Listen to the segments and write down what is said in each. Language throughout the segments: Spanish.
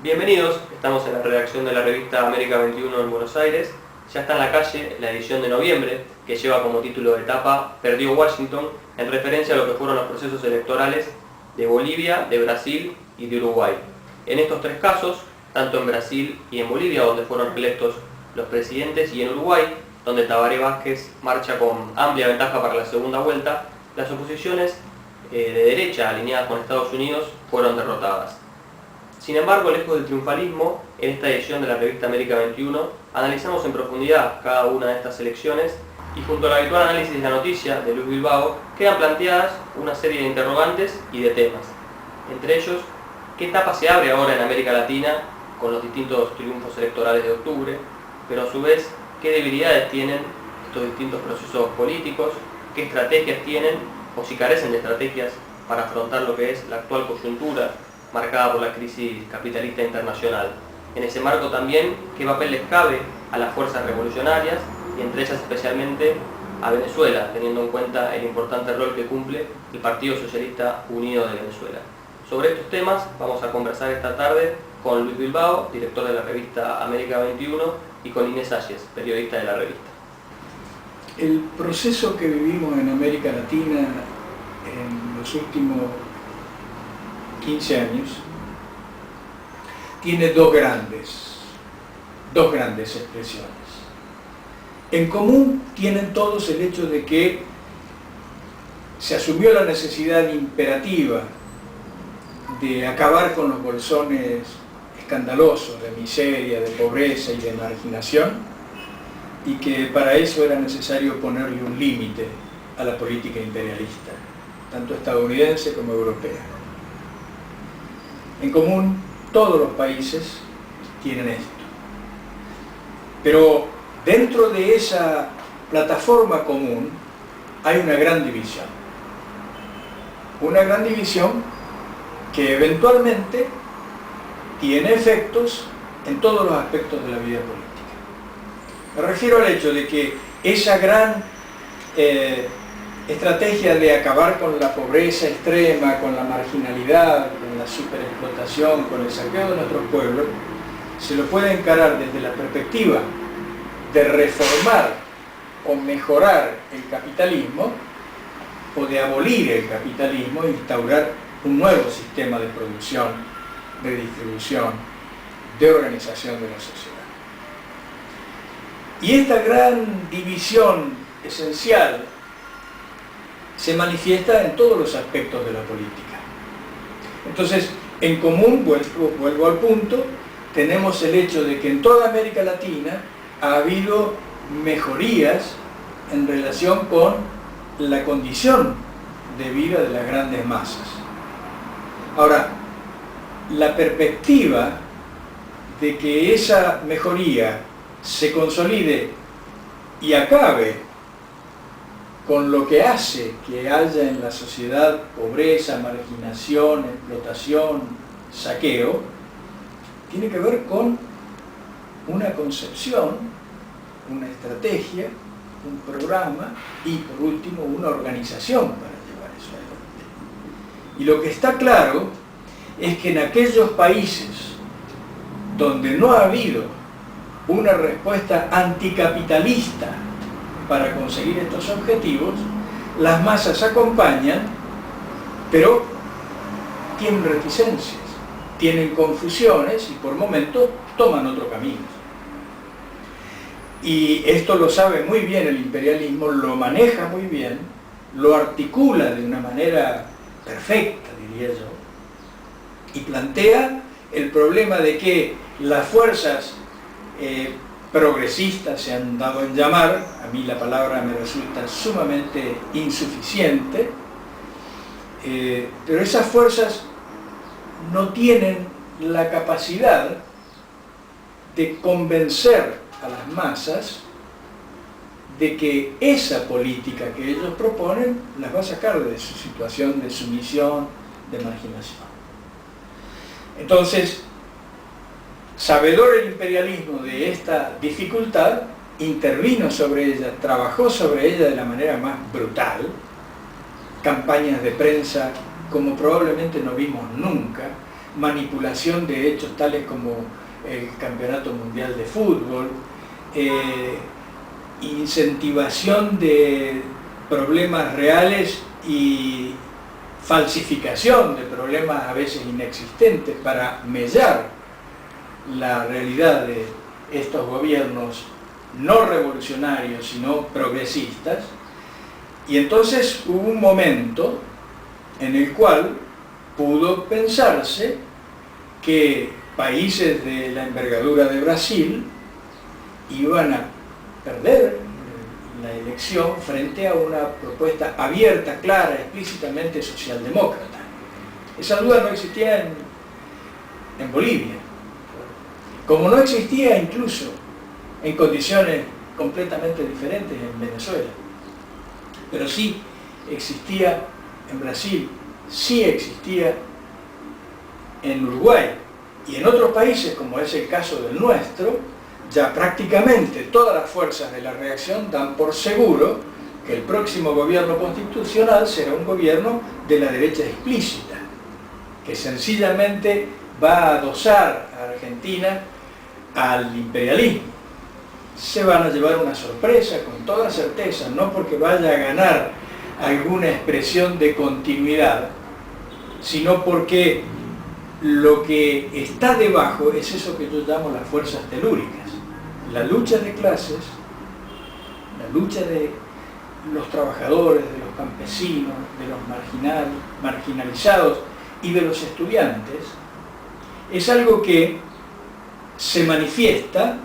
Bienvenidos, estamos en la redacción de la revista América 21 en Buenos Aires. Ya está en la calle la edición de noviembre, que lleva como título de tapa "Perdió Washington", en referencia a lo que fueron los procesos electorales de Bolivia, de Brasil y de Uruguay. En estos tres casos, tanto en Brasil y en Bolivia, donde fueron electos los presidentes, y en Uruguay, donde Tabaré Vázquez marcha con amplia ventaja para la segunda vuelta, las oposiciones de derecha alineadas con Estados Unidos fueron derrotadas. Sin embargo, lejos del triunfalismo, en esta edición de la revista América 21 analizamos en profundidad cada una de estas elecciones y junto al habitual análisis de la noticia de Luis Bilbao quedan planteadas una serie de interrogantes y de temas. Entre ellos, ¿qué etapa se abre ahora en América Latina con los distintos triunfos electorales de octubre? Pero a su vez, ¿qué debilidades tienen estos distintos procesos políticos? ¿Qué estrategias tienen o si carecen de estrategias para afrontar lo que es la actual coyuntura marcada por la crisis capitalista internacional? En ese marco también, ¿qué papel les cabe a las fuerzas revolucionarias y entre ellas especialmente a Venezuela, teniendo en cuenta el importante rol que cumple el Partido Socialista Unido de Venezuela? Sobre estos temas vamos a conversar esta tarde con Luis Bilbao, director de la revista América 21, y con Inés Salles, periodista de la revista. El proceso que vivimos en América Latina en los últimos 15 años tiene dos grandes expresiones. En común tienen todos el hecho de que se asumió la necesidad imperativa de acabar con los bolsones escandalosos de miseria, de pobreza y de marginación, y que para eso era necesario ponerle un límite a la política imperialista, tanto estadounidense como europea. En común, todos los países tienen esto. Pero dentro de esa plataforma común hay una gran división. Una gran división que eventualmente tiene efectos en todos los aspectos de la vida política. Me refiero al hecho de que esa gran estrategia de acabar con la pobreza extrema, con la marginalidad, con la superexplotación, con el saqueo de nuestros pueblos, se lo puede encarar desde la perspectiva de reformar o mejorar el capitalismo, o de abolir el capitalismo e instaurar un nuevo sistema de producción, de distribución, de organización de la sociedad. Y esta gran división esencial se manifiesta en todos los aspectos de la política. Entonces, en común, vuelvo al punto, tenemos el hecho de que en toda América Latina ha habido mejorías en relación con la condición de vida de las grandes masas. Ahora, la perspectiva de que esa mejoría se consolide y acabe con lo que hace que haya en la sociedad pobreza, marginación, explotación, saqueo, tiene que ver con una concepción, una estrategia, un programa y, por último, una organización para llevar eso adelante. Y lo que está claro es que en aquellos países donde no ha habido una respuesta anticapitalista para conseguir estos objetivos, las masas acompañan, pero tienen reticencias, tienen confusiones y por momentos toman otro camino. Y esto lo sabe muy bien el imperialismo, lo maneja muy bien, lo articula de una manera perfecta, diría yo, y plantea el problema de que las fuerzas progresistas se han dado en llamar, a mí la palabra me resulta sumamente insuficiente, pero esas fuerzas no tienen la capacidad de convencer a las masas de que esa política que ellos proponen las va a sacar de su situación de sumisión, de marginación. Entonces, sabedor el imperialismo de esta dificultad, intervino sobre ella, trabajó sobre ella de la manera más brutal, campañas de prensa como probablemente no vimos nunca, manipulación de hechos tales como el Campeonato Mundial de Fútbol, incentivación de problemas reales y falsificación de problemas a veces inexistentes para mellar la realidad de estos gobiernos no revolucionarios sino progresistas. Y entonces hubo un momento en el cual pudo pensarse que países de la envergadura de Brasil iban a perder la elección frente a una propuesta abierta, clara, explícitamente socialdemócrata. Esa duda no existía en Bolivia, como no existía incluso en condiciones completamente diferentes en Venezuela, pero sí existía en Brasil, sí existía en Uruguay y en otros países, como es el caso del nuestro. Ya prácticamente todas las fuerzas de la reacción dan por seguro que el próximo gobierno constitucional será un gobierno de la derecha explícita, que sencillamente va a adosar a Argentina al imperialismo. Se van a llevar una sorpresa con toda certeza, no porque vaya a ganar alguna expresión de continuidad, sino porque lo que está debajo es eso que yo llamo las fuerzas telúricas. La lucha de clases, la lucha de los trabajadores, de los campesinos, de los marginalizados y de los estudiantes, es algo que se manifiesta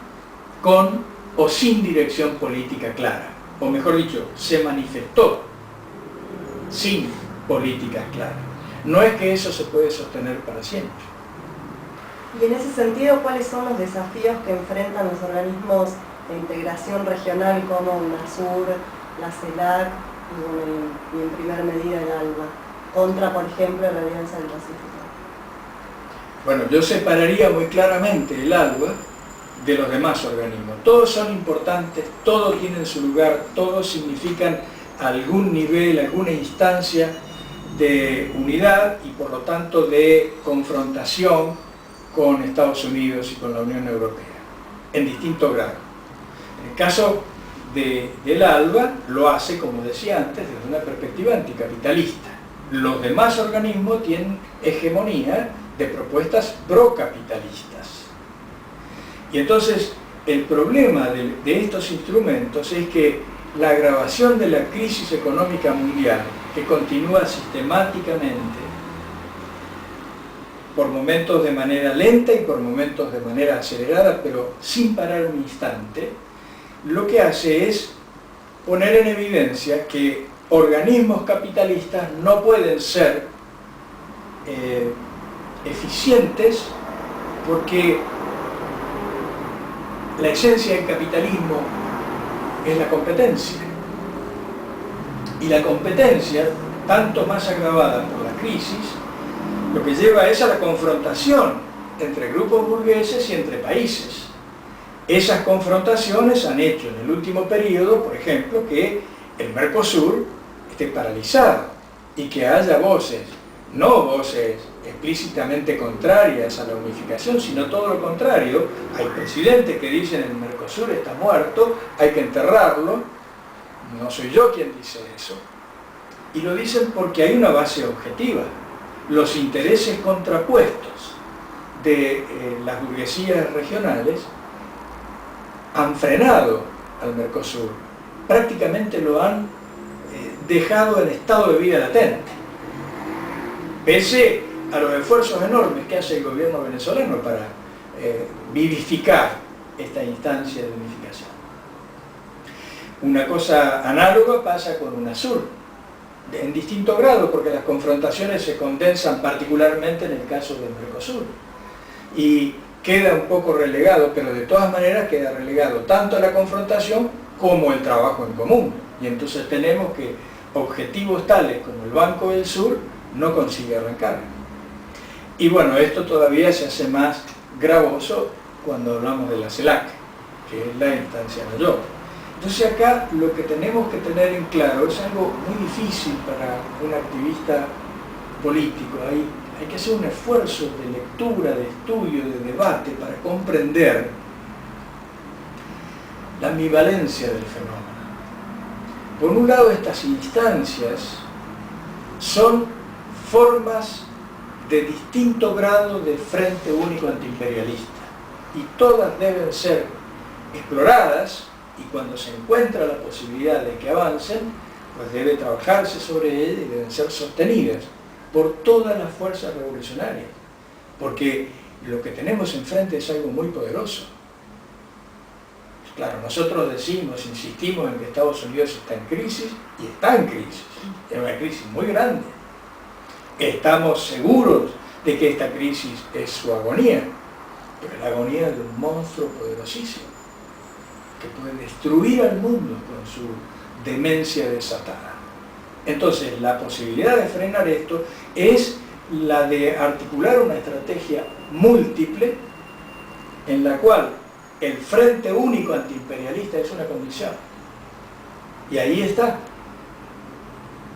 con o sin dirección política clara, o mejor dicho, se manifestó sin políticas claras. No es que eso se puede sostener para siempre. Y en ese sentido, ¿cuáles son los desafíos que enfrentan los organismos de integración regional como UNASUR, la CELAC y en primera medida el ALBA, contra, por ejemplo, la Alianza del Pacífico? Bueno, yo separaría muy claramente el ALBA de los demás organismos. Todos son importantes, todos tienen su lugar, todos significan algún nivel, alguna instancia de unidad y por lo tanto de confrontación con Estados Unidos y con la Unión Europea, en distinto grado. En el caso del ALBA lo hace, como decía antes, desde una perspectiva anticapitalista. Los demás organismos tienen hegemonía de propuestas procapitalistas. Y entonces el problema de estos instrumentos es que la agravación de la crisis económica mundial, que continúa sistemáticamente, por momentos de manera lenta y por momentos de manera acelerada, pero sin parar un instante, lo que hace es poner en evidencia que organismos capitalistas no pueden ser eficientes porque la esencia del capitalismo es la competencia. Y la competencia, tanto más agravada por la crisis, lo que lleva es a la confrontación entre grupos burgueses y entre países. Esas confrontaciones han hecho en el último periodo, por ejemplo, que el Mercosur esté paralizado y que haya voces, no voces explícitamente contrarias a la unificación, sino todo lo contrario. Hay presidentes que dicen el Mercosur está muerto, hay que enterrarlo. No soy yo quien dice eso. Y lo dicen porque hay una base objetiva. Los intereses contrapuestos de las burguesías regionales han frenado al Mercosur, prácticamente lo han dejado en estado de vida latente, pese a los esfuerzos enormes que hace el gobierno venezolano para vivificar esta instancia de unificación. Una cosa análoga pasa con UNASUR, en distinto grado, porque las confrontaciones se condensan particularmente en el caso del Mercosur. Y queda un poco relegado, pero de todas maneras queda relegado tanto la confrontación como el trabajo en común. Y entonces tenemos que objetivos tales como el Banco del Sur no consigue arrancar. Y bueno, esto todavía se hace más gravoso cuando hablamos de la CELAC, que es la instancia mayor. Entonces acá lo que tenemos que tener en claro es algo muy difícil para un activista político. Hay hay que hacer un esfuerzo de lectura, de estudio, de debate para comprender la ambivalencia del fenómeno. Por un lado, estas instancias son formas de distinto grado de frente único antiimperialista y todas deben ser exploradas, y cuando se encuentra la posibilidad de que avancen, pues debe trabajarse sobre ellas y deben ser sostenidas por todas las fuerzas revolucionarias, porque lo que tenemos enfrente es algo muy poderoso. Claro, nosotros decimos, insistimos en que Estados Unidos está en crisis, y está en crisis, es una crisis muy grande. Estamos seguros de que esta crisis es su agonía, pero es la agonía de un monstruo poderosísimo, que puede destruir al mundo con su demencia desatada. Entonces, la posibilidad de frenar esto es la de articular una estrategia múltiple en la cual el frente único antiimperialista es una condición. Y ahí está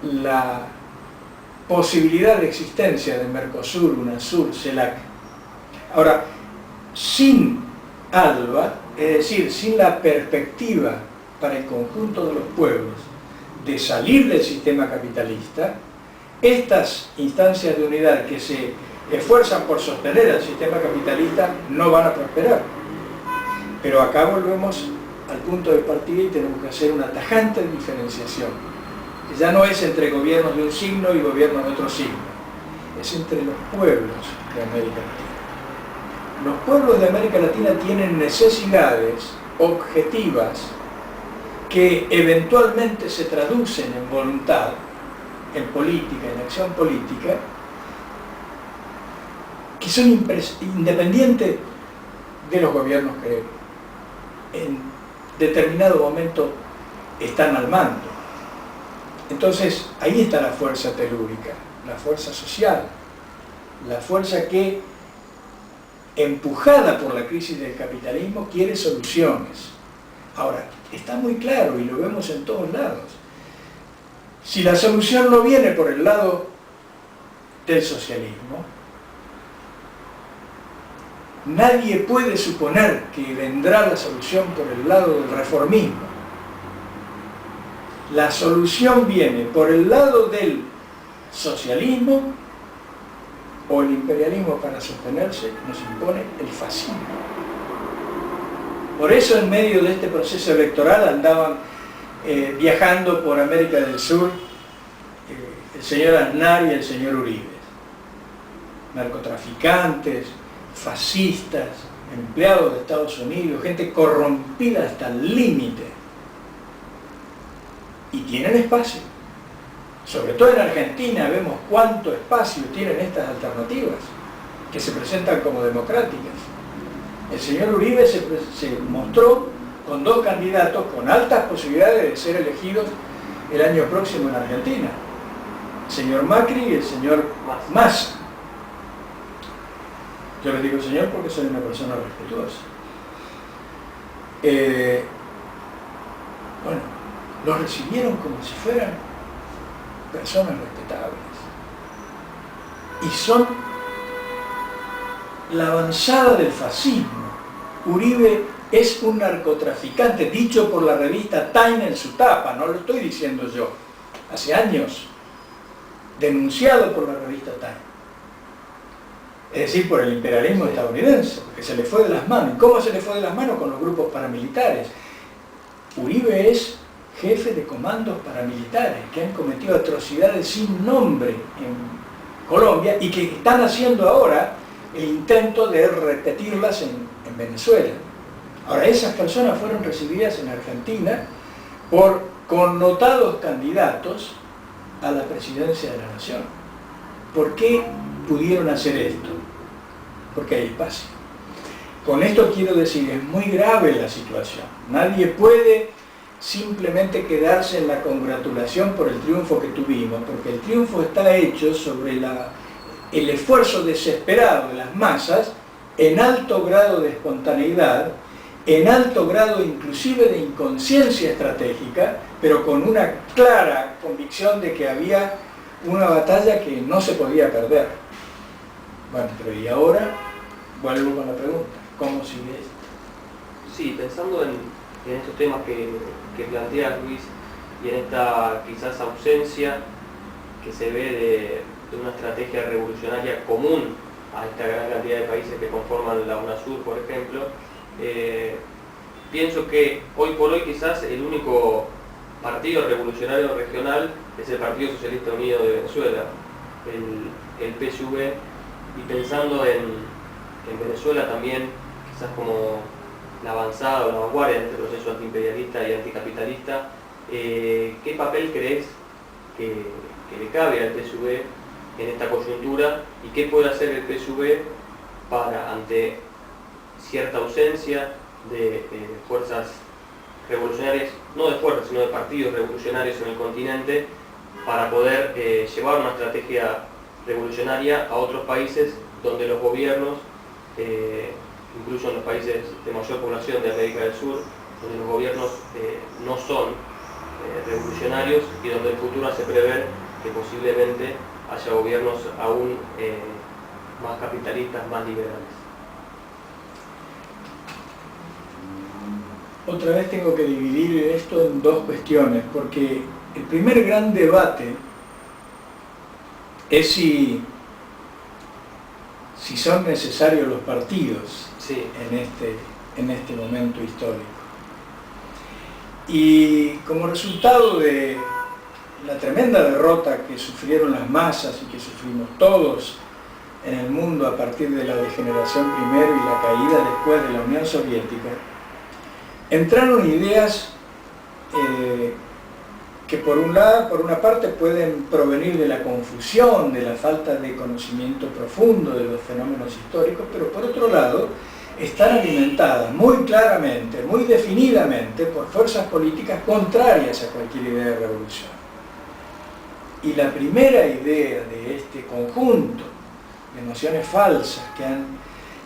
la posibilidad de existencia de Mercosur, UNASUR, CELAC. Ahora, sin ALBA, es decir, sin la perspectiva para el conjunto de los pueblos de salir del sistema capitalista, estas instancias de unidad que se esfuerzan por sostener al sistema capitalista no van a prosperar. Pero acá volvemos al punto de partida y tenemos que hacer una tajante diferenciación, que ya no es entre gobiernos de un signo y gobiernos de otro signo, es entre los pueblos de América Latina. Los pueblos de América Latina tienen necesidades objetivas que eventualmente se traducen en voluntad, en política, en acción política, que son independientes de los gobiernos que en determinado momento están al mando. Entonces, ahí está la fuerza telúrica, la fuerza social, la fuerza que, empujada por la crisis del capitalismo, quiere soluciones. Ahora, está muy claro y lo vemos en todos lados. Si la solución no viene por el lado del socialismo, nadie puede suponer que vendrá la solución por el lado del reformismo. La solución viene por el lado del socialismo, o el imperialismo, para sostenerse, nos impone el fascismo. Por eso, en medio de este proceso electoral andaban viajando por América del Sur el señor Aznar y el señor Uribe. Narcotraficantes, fascistas, empleados de Estados Unidos, gente corrompida hasta el límite. Y tienen espacio. Sobre todo en Argentina vemos cuánto espacio tienen estas alternativas, que se presentan como democráticas. El señor Uribe se mostró con dos candidatos con altas posibilidades de ser elegidos el año próximo en Argentina. El señor Macri y el señor Massa. Yo les digo señor porque soy una persona respetuosa. Bueno, los recibieron como si fueran personas respetables. Y son la avanzada del fascismo. Uribe es un narcotraficante, dicho por la revista Time en su tapa, no lo estoy diciendo yo, hace años, denunciado por la revista Time. Es decir, por el imperialismo estadounidense, porque se le fue de las manos. ¿Y cómo se le fue de las manos? Con los grupos paramilitares. Uribe es jefe de comandos paramilitares que han cometido atrocidades sin nombre en Colombia y que están haciendo ahora el intento de repetirlas en Venezuela. Ahora, esas personas fueron recibidas en Argentina por connotados candidatos a la presidencia de la nación. ¿Por qué pudieron hacer esto? Porque hay espacio. Con esto quiero decir, es muy grave la situación. Nadie puede simplemente quedarse en la congratulación por el triunfo que tuvimos, porque el triunfo está hecho sobre el esfuerzo desesperado de las masas, en alto grado de espontaneidad, en alto grado inclusive de inconsciencia estratégica, pero con una clara convicción de que había una batalla que no se podía perder. Bueno, pero y ahora vuelvo con la pregunta, ¿cómo sigue esto? Sí, pensando en estos temas que planteas, Luis, y en esta quizás ausencia que se ve de una estrategia revolucionaria común a esta gran cantidad de países que conforman la UNASUR, por ejemplo, pienso que hoy por hoy quizás el único partido revolucionario regional es el Partido Socialista Unido de Venezuela, el PSUV, y pensando en Venezuela también, quizás como la avanzada o la vanguardia en este proceso antiimperialista y anticapitalista, ¿qué papel crees que le cabe al PSUV en esta coyuntura y qué puede hacer el PSUV para, ante cierta ausencia de fuerzas revolucionarias, no de fuerzas, sino de partidos revolucionarios en el continente, para poder llevar una estrategia revolucionaria a otros países donde los gobiernos, incluso en los países de mayor población de América del Sur, donde los gobiernos no son revolucionarios y donde el futuro hace prever que posiblemente haya gobiernos aún más capitalistas, más liberales? Otra vez tengo que dividir esto en dos cuestiones, porque el primer gran debate es si son necesarios los partidos, sí, en este momento histórico. Y como resultado de la tremenda derrota que sufrieron las masas y que sufrimos todos en el mundo a partir de la degeneración primero y la caída después de la Unión Soviética, entraron ideas que por una parte pueden provenir de la confusión, de la falta de conocimiento profundo de los fenómenos históricos, pero por otro lado están alimentadas muy claramente, muy definidamente por fuerzas políticas contrarias a cualquier idea de revolución. Y la primera idea de este conjunto de nociones falsas que han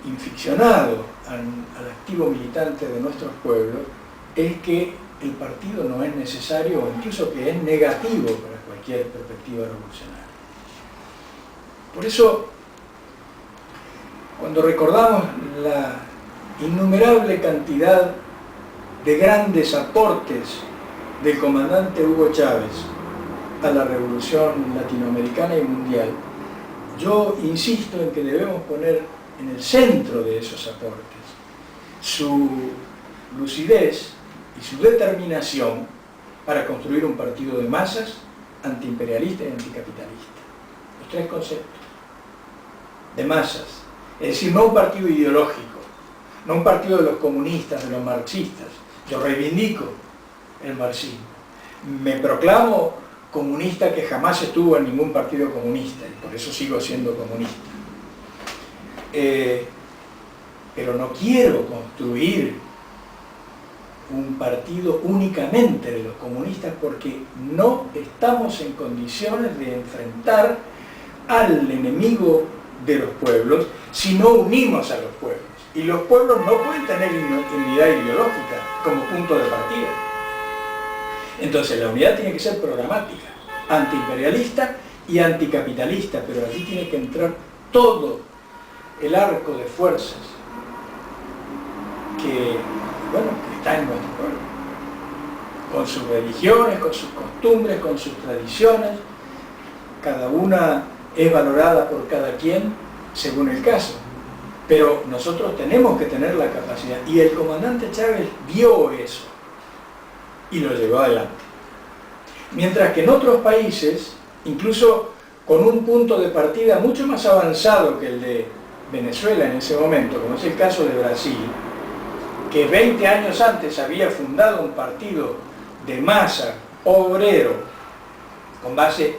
inficcionado al activo militante de nuestros pueblos es que el partido no es necesario o incluso que es negativo para cualquier perspectiva revolucionaria. Por eso, cuando recordamos la innumerable cantidad de grandes aportes del comandante Hugo Chávez a la revolución latinoamericana y mundial, yo insisto en que debemos poner en el centro de esos aportes su lucidez y su determinación para construir un partido de masas, antiimperialista y anticapitalista. Los tres conceptos. De masas. Es decir, no un partido ideológico, no un partido de los comunistas, de los marxistas. Yo reivindico el marxismo. Me proclamo comunista que jamás estuvo en ningún partido comunista y por eso sigo siendo comunista. Pero no quiero construir un partido únicamente de los comunistas porque no estamos en condiciones de enfrentar al enemigo de los pueblos si no unimos a los pueblos. Y los pueblos no pueden tener unidad ideológica como punto de partida. Entonces la unidad tiene que ser programática, antiimperialista y anticapitalista, pero allí tiene que entrar todo el arco de fuerzas que está en nuestro pueblo, con sus religiones, con sus costumbres, con sus tradiciones. Cada una es valorada por cada quien según el caso, pero nosotros tenemos que tener la capacidad, y el comandante Chávez vio eso y lo llevó adelante. Mientras que en otros países, incluso con un punto de partida mucho más avanzado que el de Venezuela en ese momento, como es el caso de Brasil, que 20 años antes había fundado un partido de masa obrero con base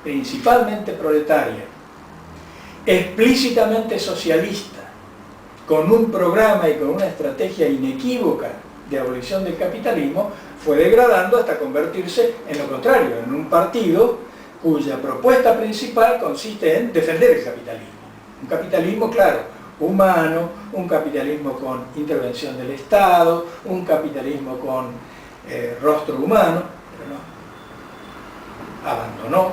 principalmente proletaria, explícitamente socialista, con un programa y con una estrategia inequívoca de abolición del capitalismo, fue degradando hasta convertirse en lo contrario, en un partido cuya propuesta principal consiste en defender el capitalismo. Un capitalismo, claro, humano, un capitalismo con intervención del Estado, un capitalismo con rostro humano, pero no. Abandonó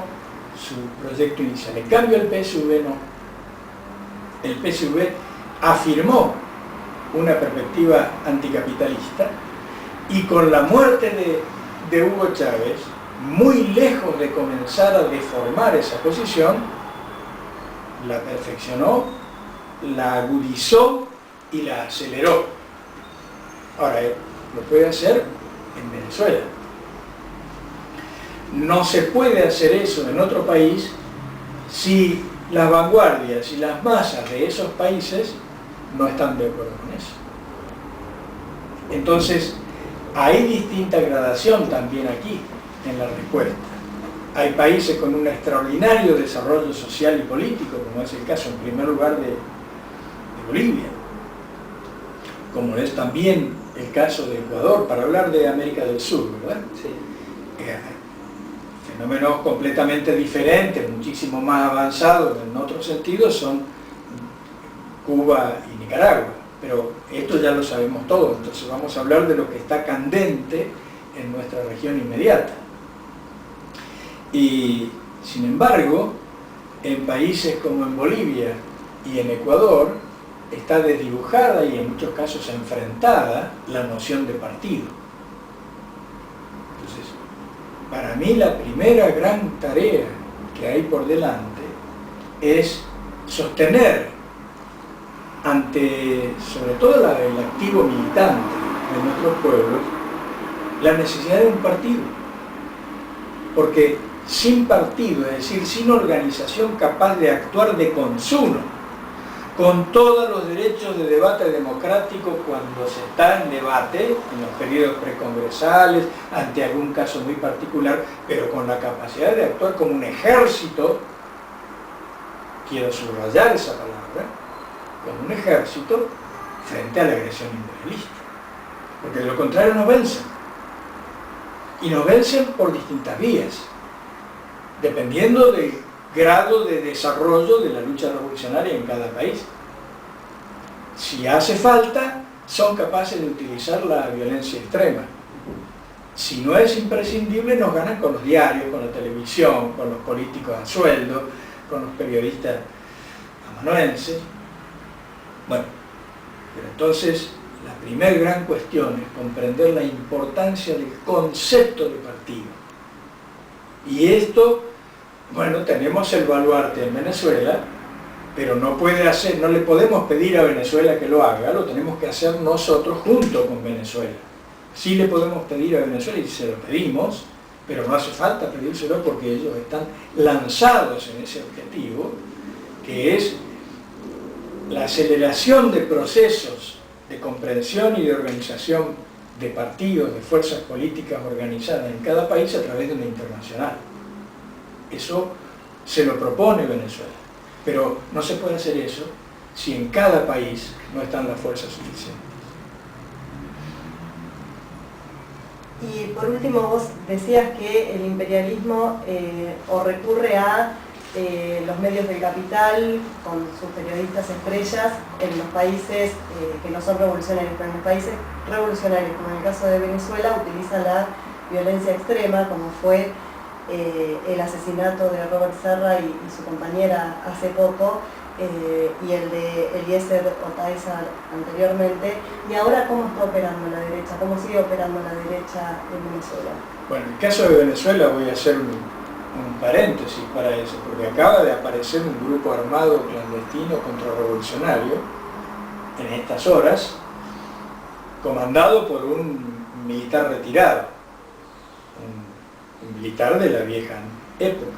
su proyecto inicial. En cambio el PSUV no. el PSV afirmó una perspectiva anticapitalista, y con la muerte de Hugo Chávez, muy lejos de comenzar a deformar esa posición, la perfeccionó, la agudizó y la aceleró. Ahora, lo puede hacer en Venezuela. No se puede hacer eso en otro país si las vanguardias y las masas de esos países no están de acuerdo con eso. Entonces, hay distinta gradación también aquí en la respuesta. Hay países con un extraordinario desarrollo social y político, como es el caso en primer lugar de Bolivia, como es también el caso de Ecuador, para hablar de América del Sur, ¿verdad? Sí. Fenómenos completamente diferentes, muchísimo más avanzados en otros sentidos, son Cuba y Nicaragua. Pero esto ya lo sabemos todos, entonces vamos a hablar de lo que está candente en nuestra región inmediata. Y, sin embargo, en países como en Bolivia y en Ecuador, está desdibujada y en muchos casos enfrentada la noción de partido. Entonces, para mí la primera gran tarea que hay por delante es sostener ante, sobre todo el activo militante de nuestros pueblos, la necesidad de un partido. Porque sin partido, es decir, sin organización capaz de actuar de consumo, con todos los derechos de debate democrático cuando se está en debate, en los periodos precongresales, ante algún caso muy particular, pero con la capacidad de actuar como un ejército, quiero subrayar esa palabra, como un ejército frente a la agresión imperialista. Porque de lo contrario nos vencen. Y nos vencen por distintas vías, dependiendo del grado de desarrollo de la lucha revolucionaria en cada país. Si hace falta, son capaces de utilizar la violencia extrema. Si no es imprescindible, nos ganan con los diarios, con la televisión, con los políticos a sueldo, con los periodistas amanuenses. Bueno, pero entonces la primera gran cuestión es comprender la importancia del concepto de partido. Y esto, bueno, tenemos el baluarte en Venezuela, pero no le podemos pedir a Venezuela que lo haga, lo tenemos que hacer nosotros junto con Venezuela. Sí le podemos pedir a Venezuela y se lo pedimos, pero no hace falta pedírselo porque ellos están lanzados en ese objetivo, que es la aceleración de procesos de comprensión y de organización de partidos, de fuerzas políticas organizadas en cada país a través de una internacional. Eso se lo propone Venezuela, pero no se puede hacer eso si en cada país no están las fuerzas suficientes. Y por último, vos decías que el imperialismo o recurre a los medios del capital con sus periodistas estrellas en los países que no son revolucionarios, pero en los países revolucionarios, como en el caso de Venezuela, utiliza la violencia extrema, como fue el asesinato de Robert Serra y su compañera hace poco, y el de Eliezer Otaiza anteriormente. Y ahora, ¿cómo está operando la derecha? ¿Cómo sigue operando la derecha en Venezuela? Bueno, en el caso de Venezuela voy a hacer un paréntesis para eso, porque acaba de aparecer un grupo armado clandestino contrarrevolucionario en estas horas, comandado por un militar retirado, un militar de la vieja época.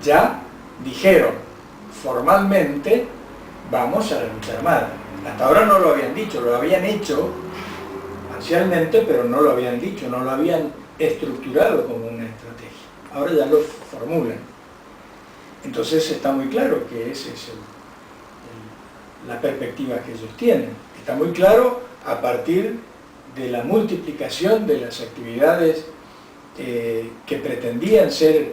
Ya dijeron formalmente: vamos a la lucha armada. Hasta ahora no lo habían dicho, lo habían hecho parcialmente, pero no lo habían dicho, no lo habían estructurado como una estrategia. Ahora ya lo formulan. Entonces está muy claro que esa es la perspectiva que ellos tienen. Está muy claro a partir de la multiplicación de las actividades que pretendían ser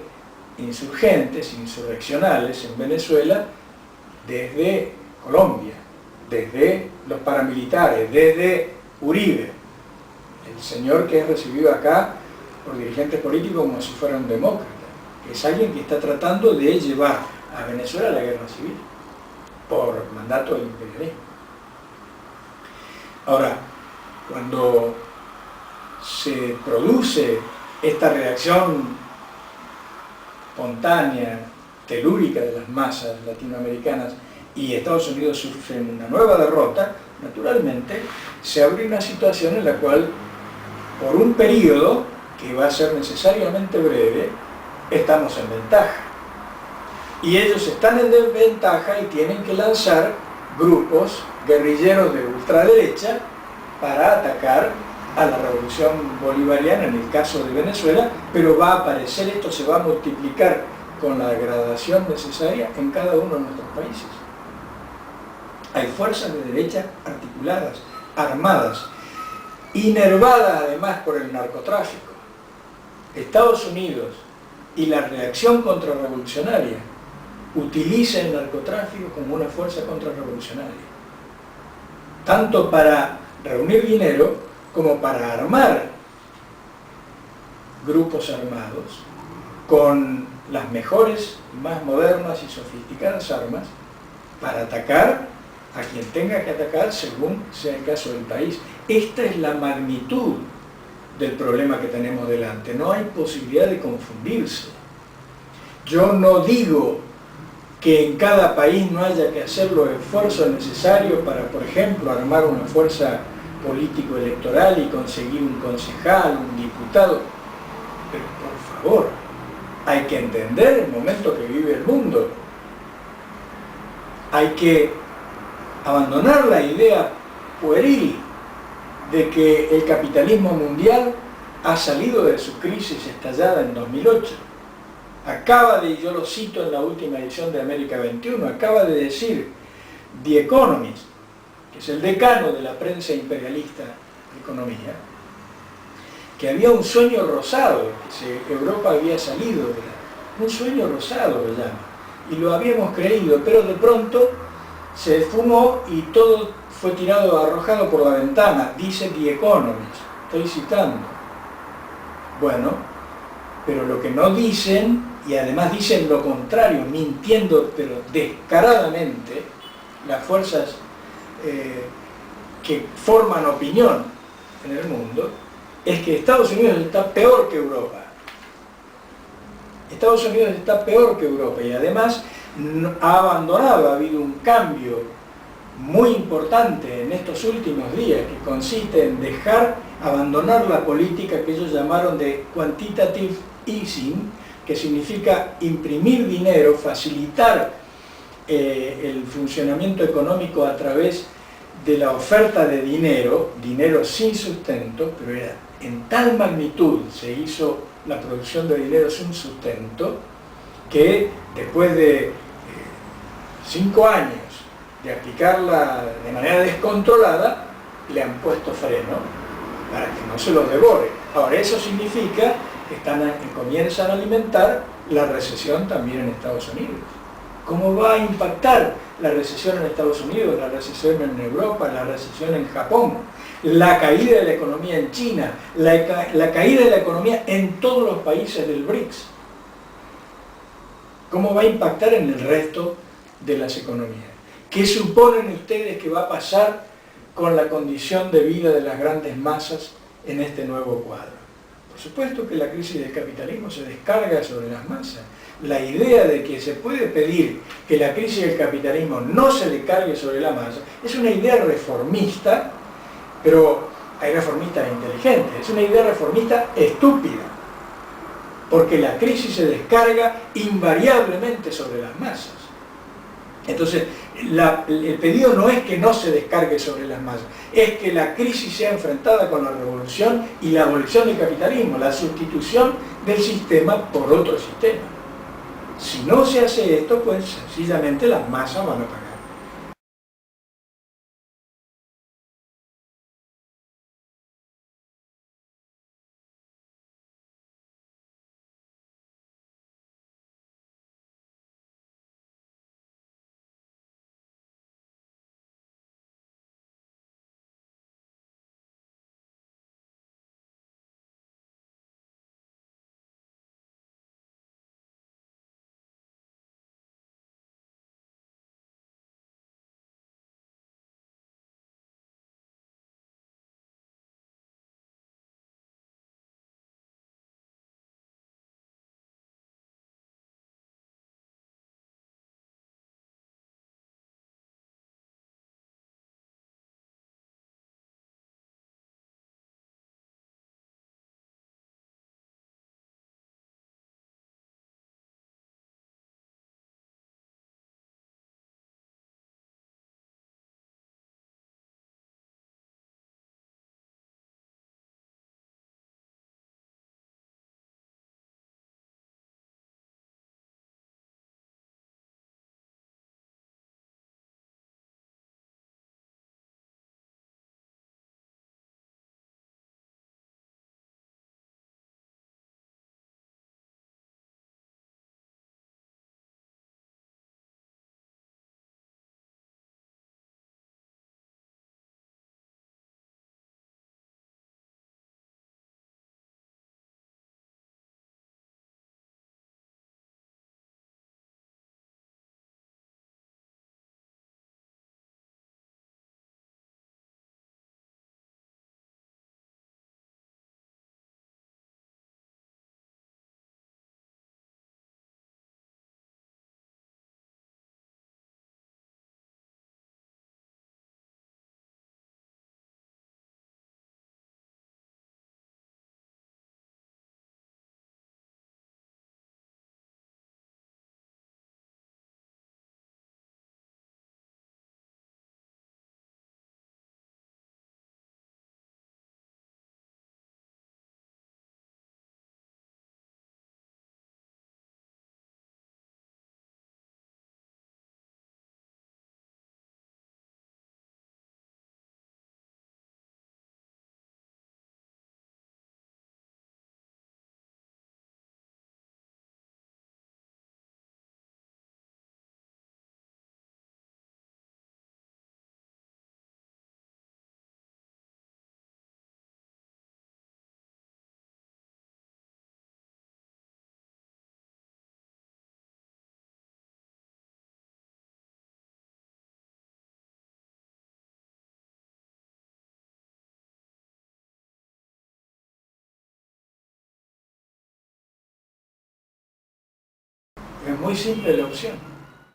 insurgentes, insurreccionales en Venezuela, desde Colombia, desde los paramilitares, desde Uribe, el señor que es recibido acá por dirigentes políticos como si fuera un demócrata, que es alguien que está tratando de llevar a Venezuela a la guerra civil. por mandato del imperialismo. Ahora, cuando se produce esta reacción espontánea, telúrica de las masas latinoamericanas y Estados Unidos sufren una nueva derrota, naturalmente se abre una situación en la cual, por un periodo que va a ser necesariamente breve, estamos en ventaja. Y ellos están en desventaja y tienen que lanzar grupos guerrilleros de ultraderecha para atacar a la revolución bolivariana en el caso de Venezuela, pero va a aparecer, esto se va a multiplicar con la gradación necesaria en cada uno de nuestros países. Hay fuerzas de derecha articuladas, armadas, inervadas además por el narcotráfico. Estados Unidos y la reacción contrarrevolucionaria utiliza el narcotráfico como una fuerza contrarrevolucionaria, tanto para reunir dinero como para armar grupos armados con las mejores, más modernas y sofisticadas armas para atacar a quien tenga que atacar según sea el caso del país. Esta es la magnitud del problema que tenemos delante. No hay posibilidad de confundirse. Yo no digo que en cada país no haya que hacer los esfuerzos necesarios para, por ejemplo, armar una fuerza político-electoral y conseguir un concejal, un diputado. Pero por favor, hay que entender el momento que vive el mundo. Hay que abandonar la idea pueril de que el capitalismo mundial ha salido de su crisis estallada en 2008. Acaba de, yo lo cito en la última edición de América 21, acaba de decir The Economist, que es el decano de la prensa imperialista de economía, que había un sueño rosado, que Europa había salido de un sueño rosado lo llama, y lo habíamos creído, pero de pronto se esfumó y todo fue tirado, arrojado por la ventana, dice The Economist, estoy citando. Bueno, pero lo que no dicen, y además dicen lo contrario, mintiendo pero descaradamente, las fuerzas que forman opinión en el mundo, es que Estados Unidos está peor que Europa. Estados Unidos está peor que Europa y además ha abandonado, ha habido un cambio muy importante en estos últimos días que consiste en abandonar la política que ellos llamaron de quantitative easing, que significa imprimir dinero, facilitar el funcionamiento económico a través de la oferta de dinero, dinero sin sustento, pero era en tal magnitud se hizo la producción de dinero sin sustento que después de 5 años de aplicarla de manera descontrolada, le han puesto freno para que no se los devore. Ahora, eso significa que comienzan a alimentar la recesión también en Estados Unidos. ¿Cómo va a impactar la recesión en Estados Unidos, la recesión en Europa, la recesión en Japón, la caída de la economía en China, la caída de la economía en todos los países del BRICS? ¿Cómo va a impactar en el resto de las economías? ¿Qué suponen ustedes que va a pasar con la condición de vida de las grandes masas en este nuevo cuadro? Por supuesto que la crisis del capitalismo se descarga sobre las masas. La idea de que se puede pedir que la crisis del capitalismo no se le cargue sobre la masa es una idea reformista, pero hay reformistas inteligentes, es una idea reformista estúpida, porque la crisis se descarga invariablemente sobre las masas. Entonces, el pedido no es que no se descargue sobre las masas, es que la crisis sea enfrentada con la revolución y la abolición del capitalismo, la sustitución del sistema por otro sistema. Si no se hace esto, pues sencillamente las masas van a pagar. Es muy simple la opción.